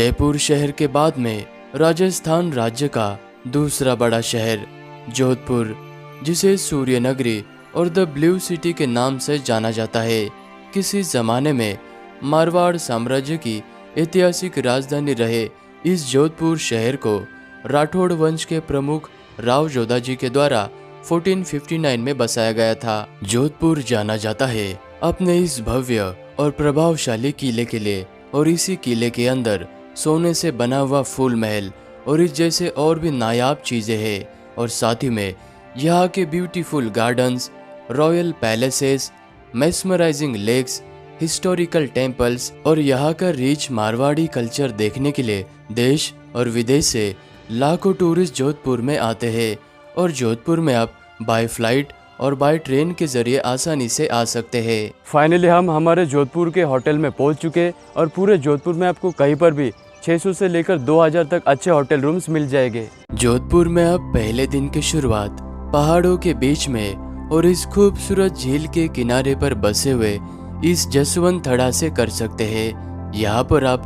जयपुर शहर के बाद में राजस्थान राज्य का दूसरा बड़ा शहर जोधपुर, जिसे सूर्य नगरी और द ब्लू सिटी के नाम से जाना जाता है, किसी जमाने में मारवाड़ साम्राज्य की ऐतिहासिक राजधानी रहे इस जोधपुर शहर को राठौड़ वंश के प्रमुख राव जोधाजी के द्वारा 1459 में बसाया गया था। जोधपुर जाना जाता है अपने इस भव्य और प्रभावशाली किले के लिए, और इसी किले के अंदर सोने से बना हुआ फूल महल और इस जैसे और भी नायाब चीजें हैं, और साथ ही में यहाँ के beautiful gardens, royal palaces, mesmerising lakes, historical temples, और यहाँ का रिच मारवाड़ी कल्चर देखने के लिए देश और विदेश से लाखों टूरिस्ट जोधपुर में आते हैं। और जोधपुर में आप बाय फ्लाइट और बाय ट्रेन के जरिए आसानी से आ सकते हैं। फाइनली हम हमारे जोधपुर के होटल में पहुंच चुके, और पूरे जोधपुर में आपको कहीं पर भी 600 से लेकर 2000 तक अच्छे होटल रूम्स मिल जाएंगे। जोधपुर में आप पहले दिन की शुरुआत पहाड़ों के बीच में और इस खूबसूरत झील के किनारे पर बसे हुए इस जसवंत थड़ा से कर सकते हैं। यहाँ पर आप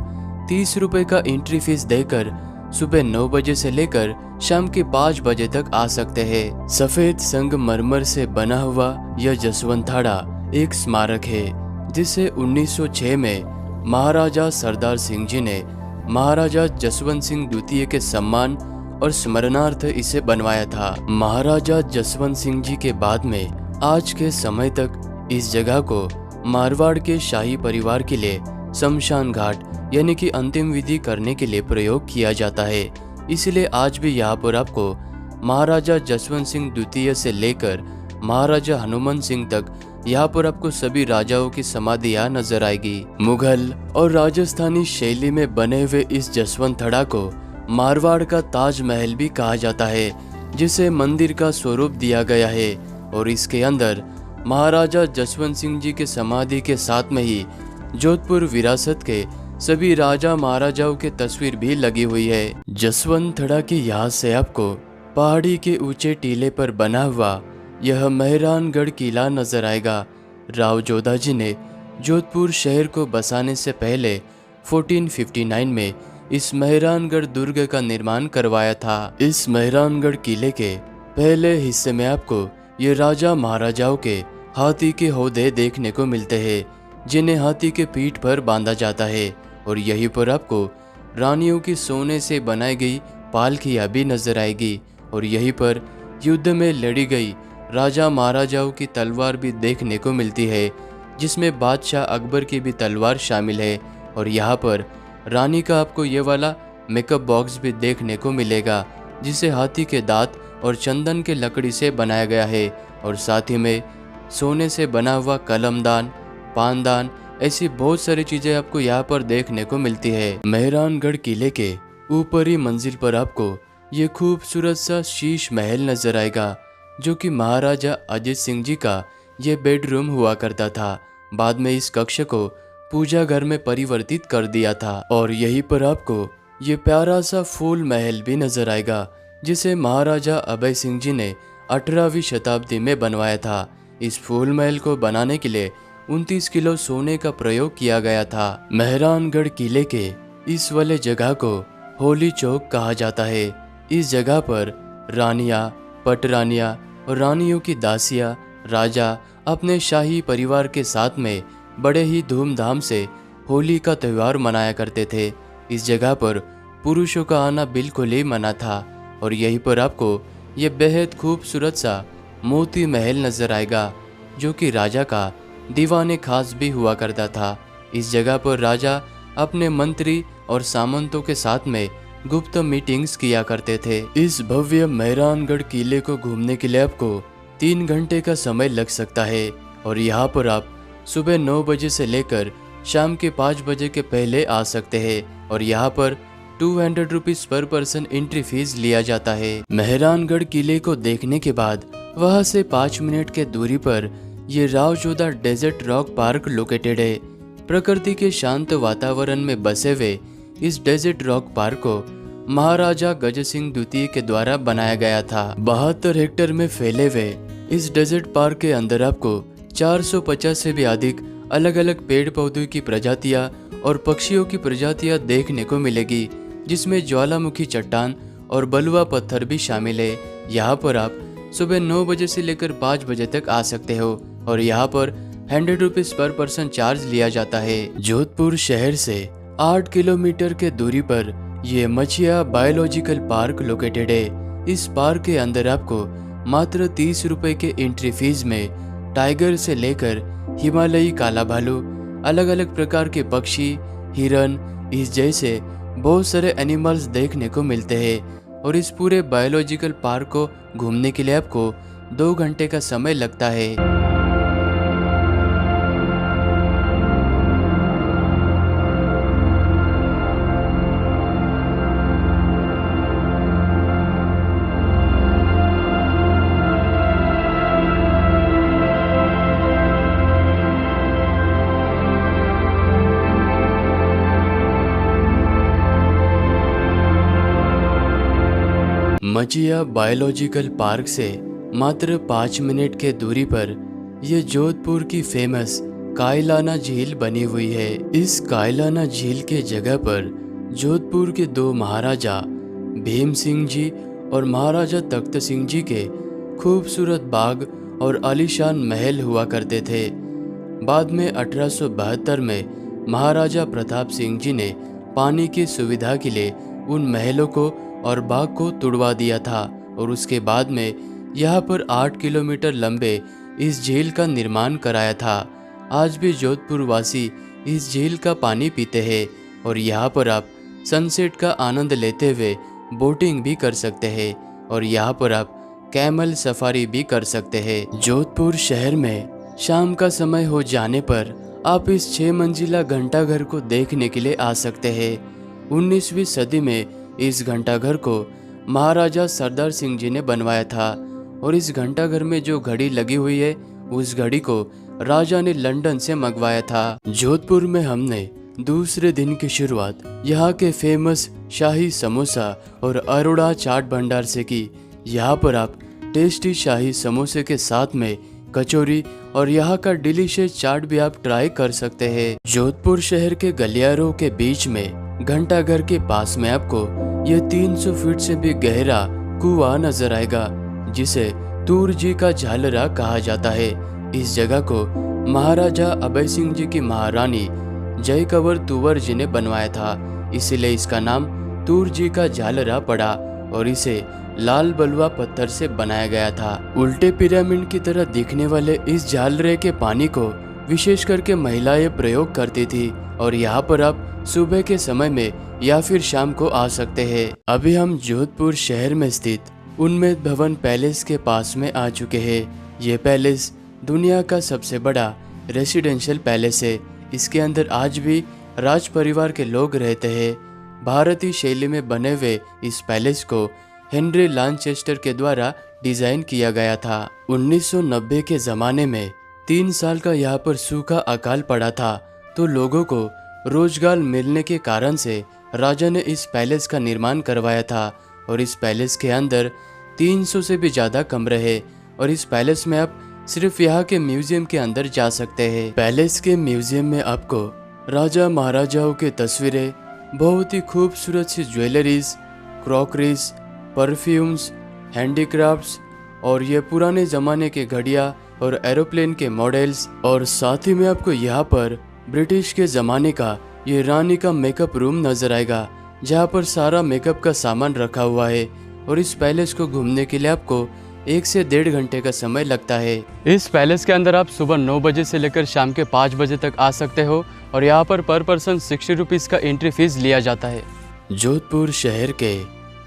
30 रुपए का एंट्री फीस देकर सुबह 9 बजे से लेकर शाम के 5 बजे तक आ सकते हैं। सफेद संगमरमर से बना हुआ यह जसवंत थाड़ा एक स्मारक है, जिसे 1906 में महाराजा सरदार सिंह जी ने महाराजा जसवंत सिंह द्वितीय के सम्मान और स्मरणार्थ इसे बनवाया था। महाराजा जसवंत सिंह जी के बाद में आज के समय तक इस जगह को मारवाड़ के शाही परिवार के लिए शमशान घाट यानी कि अंतिम विधि करने के लिए प्रयोग किया जाता है। इसलिए आज भी यहाँ पर आपको महाराजा जसवंत सिंह द्वितीय से लेकर महाराजा हनुमान सिंह तक यहाँ पर आपको सभी राजाओं की समाधियां नजर आएगी। मुगल और राजस्थानी शैली में बने हुए इस जसवंत थड़ा को मारवाड़ का ताजमहल भी कहा जाता है, जिसे मंदिर का स्वरूप दिया गया है। और इसके अंदर महाराजा जसवंत सिंह जी के समाधि के साथ में ही जोधपुर विरासत के सभी राजा महाराजाओं की तस्वीर भी लगी हुई है। जसवंत थड़ा की यहाँ से आपको पहाड़ी के ऊंचे टीले पर बना हुआ यह मेहरानगढ़ किला नजर आएगा। राव जोधाजी ने जोधपुर शहर को बसाने से पहले 1459 में इस मेहरानगढ़ दुर्ग का निर्माण करवाया था। इस मेहरानगढ़ किले के पहले हिस्से में आपको ये राजा महाराजाओं के हाथी के हौदे देखने को मिलते हैं, जिन्हें हाथी के पीठ पर बांधा जाता है। और यहीं पर आपको रानियों की सोने से बनाई गई पालकियां भी नजर आएगी, और यहीं पर युद्ध में लड़ी गई राजा महाराजाओं की तलवार भी देखने को मिलती है, जिसमें बादशाह अकबर की भी तलवार शामिल है। और यहाँ पर रानी का आपको ये वाला मेकअप बॉक्स भी देखने को मिलेगा, जिसे हाथी के दांत और चंदन के लकड़ी से बनाया गया है। और साथ ही में सोने से बना हुआ कलमदान, पानदान, ऐसी बहुत सारी चीजें आपको यहाँ पर देखने को मिलती है। मेहरानगढ़ किले के ऊपरी मंजिल पर आपको ये खूबसूरत सा शीश महल नजर आएगा, जो कि महाराजा अजीत सिंह जी का ये बेडरूम हुआ करता था। बाद में इस कक्ष को पूजा घर में परिवर्तित कर दिया था। और यहीं पर आपको ये प्यारा सा फूल महल भी नजर आएगा, जिसे महाराजा अभय सिंह जी ने 18वीं शताब्दी में बनवाया था। इस फूल महल को बनाने के लिए 29 किलो सोने का प्रयोग किया गया था। मेहरानगढ़ किले के इस वाले जगह को होली चौक कहा जाता है। इस जगह पर रानियां, पटरानियां और रानियों की दासियां, राजा अपने शाही परिवार के साथ में बड़े ही धूमधाम से होली का त्यौहार मनाया करते थे। इस जगह पर पुरुषों का आना बिल्कुल ही मना था। और यहीं पर आपको ये बेहद खूबसूरत सा मोती महल नजर आएगा, जो कि राजा का दीवाने खास भी हुआ करता था। इस जगह पर राजा अपने मंत्री और सामंतों के साथ में गुप्त मीटिंग्स किया करते थे। इस भव्य मेहरानगढ़ किले को घूमने के लिए आपको 3 घंटे का समय लग सकता है। और यहाँ पर आप सुबह 9 बजे से लेकर शाम के 5 बजे के पहले आ सकते हैं। और यहाँ पर 200 rupees per person entry fees लिया जाता है। मेहरानगढ़ किले को देखने के बाद वहाँ से 5 मिनट के दूरी पर ये Rao Jodha desert rock park located है। प्रकृति के शांत वातावरण में बसे हुए इस डेजर्ट रॉक पार्क को महाराजा गज सिंह द्वितीय के द्वारा बनाया गया था। 72 हेक्टेयर में फैले हुए इस डेजर्ट पार्क के अंदर आपको 450 से भी अधिक अलग अलग पेड़ पौधों की प्रजातियां और पक्षियों की प्रजातियां देखने को मिलेगी, जिसमें ज्वालामुखी चट्टान और बलुआ पत्थर भी शामिल है। यहाँ पर आप सुबह 9 बजे से लेकर 5 बजे तक आ सकते हो और यहाँ पर 100 रुपीज पर पर्सन चार्ज लिया जाता है। जोधपुर शहर से 8 किलोमीटर के दूरी पर ये मछिया बायोलॉजिकल पार्क लोकेटेड है। इस पार्क के अंदर आपको मात्र 30 रुपए के एंट्री फीस में टाइगर से लेकर हिमालयी काला भालू, अलग अलग प्रकार के पक्षी, हिरन, इस जैसे बहुत सारे एनिमल्स देखने को मिलते हैं और इस पूरे बायोलॉजिकल पार्क को घूमने के लिए आपको 2 घंटे का समय लगता है। मचिया बायोलॉजिकल पार्क से मात्र 5 मिनट के दूरी पर यह जोधपुर की फेमस कायलाना झील बनी हुई है। इस कायलाना झील के जगह पर जोधपुर के 2 महाराजा भीम सिंह जी और महाराजा तख्त सिंह जी के खूबसूरत बाग और आलीशान महल हुआ करते थे। बाद में 1872 में महाराजा प्रताप सिंह जी ने पानी की सुविधा के लिए उन महलों को और बाग को तुड़वा दिया था और उसके बाद में यहाँ पर 8 किलोमीटर लंबे इस झील का निर्माण कराया था। आज भी जोधपुर वासी इस झील का पानी पीते हैं और यहाँ पर आप सनसेट का आनंद लेते हुए बोटिंग भी कर सकते हैं और यहाँ पर आप कैमल सफारी भी कर सकते हैं। जोधपुर शहर में शाम का समय हो जाने पर आप इस 6 मंजिला घंटाघर को देखने के लिए आ सकते हैं। 19वीं सदी में इस घंटाघर को महाराजा सरदार सिंह जी ने बनवाया था और इस घंटाघर में जो घड़ी लगी हुई है उस घड़ी को राजा ने लंदन से मंगवाया था। जोधपुर में हमने दूसरे दिन की शुरुआत यहाँ के फेमस शाही समोसा और अरोड़ा चाट भंडार से की। यहाँ पर आप टेस्टी शाही समोसे के साथ में कचौरी और यहाँ का डिलीशियस चाट भी आप ट्राई कर सकते हैं। जोधपुर शहर के गलियारों के बीच में घंटाघर के पास में आपको यह 300 फीट से भी गहरा कुआं नजर आएगा, जिसे तूर जी का झालरा कहा जाता है। इस जगह को महाराजा अभय सिंह जी की महारानी जय कंवर तुवर जी ने बनवाया था, इसीलिए इसका नाम तूर जी का झालरा पड़ा और इसे लाल बलुआ पत्थर से बनाया गया था। उल्टे पिरामिड की तरह दिखने वाले इस झालरे के पानी को विशेष करके महिलाएं प्रयोग करती थी और यहाँ पर आप सुबह के समय में या फिर शाम को आ सकते हैं। अभी हम जोधपुर शहर में स्थित उन्मेद भवन पैलेस के पास में आ चुके हैं। ये पैलेस दुनिया का सबसे बड़ा रेसिडेंशियल पैलेस है। इसके अंदर आज भी राज परिवार के लोग रहते हैं। भारतीय शैली में बने हुए इस पैलेस को हेनरी लांचेस्टर के द्वारा डिजाइन किया गया था। 1990 के जमाने में 3 साल का यहाँ पर सूखा अकाल पड़ा था, तो लोगों को रोजगार मिलने के कारण से राजा ने इस पैलेस का निर्माण करवाया था और इस पैलेस के अंदर 300 से भी ज्यादा कमरे हैं और इस पैलेस में आप सिर्फ यहाँ के म्यूजियम के अंदर जा सकते हैं। पैलेस के म्यूजियम में आपको राजा महाराजाओं की तस्वीरें, बहुत ही खूबसूरत सी ज्वेलरीज, क्रॉकरीज, परफ्यूम्स, हैंडीक्राफ्ट्स और ये पुराने ज़माने के घड़ियाँ और एरोप्लेन के मॉडल्स, और साथ ही में आपको यहाँ पर ब्रिटिश के ज़माने का ये रानी का मेकअप रूम नजर आएगा, जहाँ पर सारा मेकअप का सामान रखा हुआ है। और इस पैलेस को घूमने के लिए आपको 1 से 1.5 घंटे का समय लगता है। इस पैलेस के अंदर आप सुबह 9 बजे से लेकर शाम के 5 बजे तक आ सकते हो और यहाँ पर पर्सन 60 रुपीज़ का एंट्री फीस लिया जाता है। जोधपुर शहर के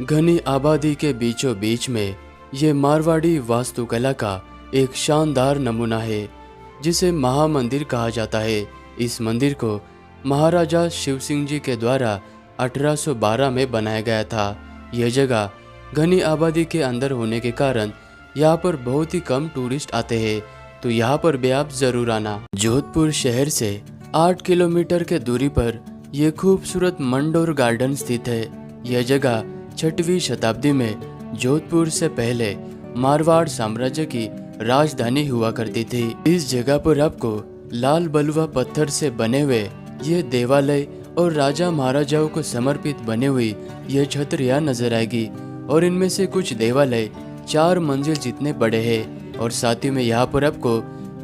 घनी आबादी के बीचों बीच में ये मारवाड़ी वास्तुकला का एक शानदार नमूना है, जिसे महामंदिर कहा जाता है। इस मंदिर को महाराजा शिव सिंह जी के द्वारा 1812 में बनाया गया था। यह जगह घनी आबादी के अंदर होने के कारण यहाँ पर बहुत ही कम टूरिस्ट आते हैं, तो यहाँ पर भी आप जरूर आना। जोधपुर शहर से 8 किलोमीटर के दूरी पर यह खूबसूरत मंडोर गार्डन स्थित है। यह जगह 6वीं शताब्दी में जोधपुर से पहले मारवाड़ साम्राज्य की राजधानी हुआ करती थी। इस जगह पर आपको लाल बलुआ पत्थर से बने हुए यह देवालय और राजा महाराजाओं को समर्पित बने हुई यह छत्र यहाँ नजर आएगी। और इनमें से कुछ देवालय 4 मंजिल जितने बड़े हैं। और साथ ही में यहाँ पर आपको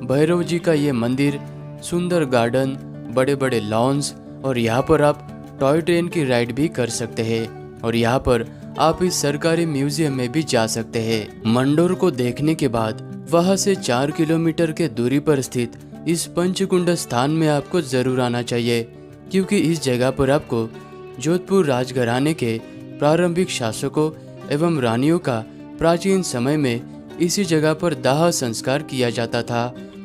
भैरव जी का ये मंदिर, सुंदर गार्डन, बड़े बड़े लॉन्स और यहाँ पर आप टॉय ट्रेन की राइड भी कर सकते हैं। और यहाँ पर आप इस सरकारी म्यूजियम में भी जा सकते हैं। मंडोर को देखने के बाद वहाँ से 4 किलोमीटर के दूरी पर स्थित इस पंचकुंड स्थान में आपको जरूर आना चाहिए, क्योंकि इस जगह पर आपको जोधपुर राजघराने के प्रारंभिक शासकों एवं रानियों का प्राचीन समय में इसी जगह पर दाह संस्कार किया जाता था।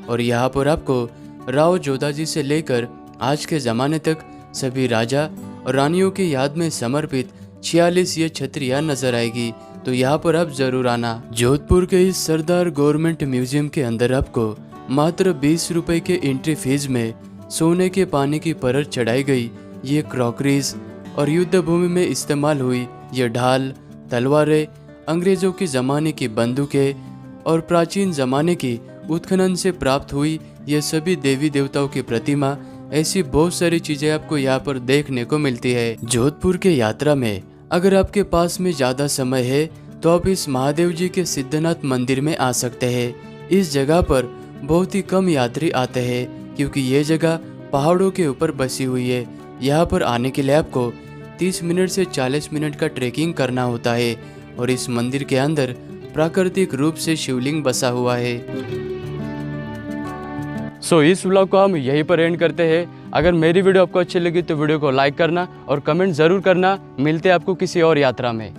और यहाँ पर आपको राव जोधाजी से लेकर आज के ज़माने तक सभी राजा और रानियों की याद में समर्पित 46 ये छतरियाँ नजर आएगी। तो यहाँ पर आप जरूर आना। जोधपुर के इस सरदार गवर्नमेंट म्यूजियम के अंदर आपको मात्र 20 रुपए के एंट्री फीस में सोने के पानी की परत चढ़ाई गई ये क्रॉकरीज और युद्ध भूमि में इस्तेमाल हुई ये ढाल, तलवारें, अंग्रेजों के ज़माने की बंदूकें और प्राचीन ज़माने की उत्खनन से प्राप्त हुई ये सभी देवी देवताओं की प्रतिमा, ऐसी बहुत सारी चीजें आपको यहाँ पर देखने को मिलती है। जोधपुर के यात्रा में अगर आपके पास में ज़्यादा समय है तो आप इस महादेव जी के सिद्धनाथ मंदिर में आ सकते हैं। इस जगह पर बहुत ही कम यात्री आते हैं, क्योंकि ये जगह पहाड़ों के ऊपर बसी हुई है। यहाँ पर आने के लिए आपको 30 मिनट से 40 मिनट का ट्रेकिंग करना होता है। और इस मंदिर के अंदर प्राकृतिक रूप से शिवलिंग बसा हुआ है। सो इस व्लॉग को हम यहीं पर एंड करते हैं। अगर मेरी वीडियो आपको अच्छी लगी तो वीडियो को लाइक करना और कमेंट ज़रूर करना। मिलते हैं आपको किसी और यात्रा में।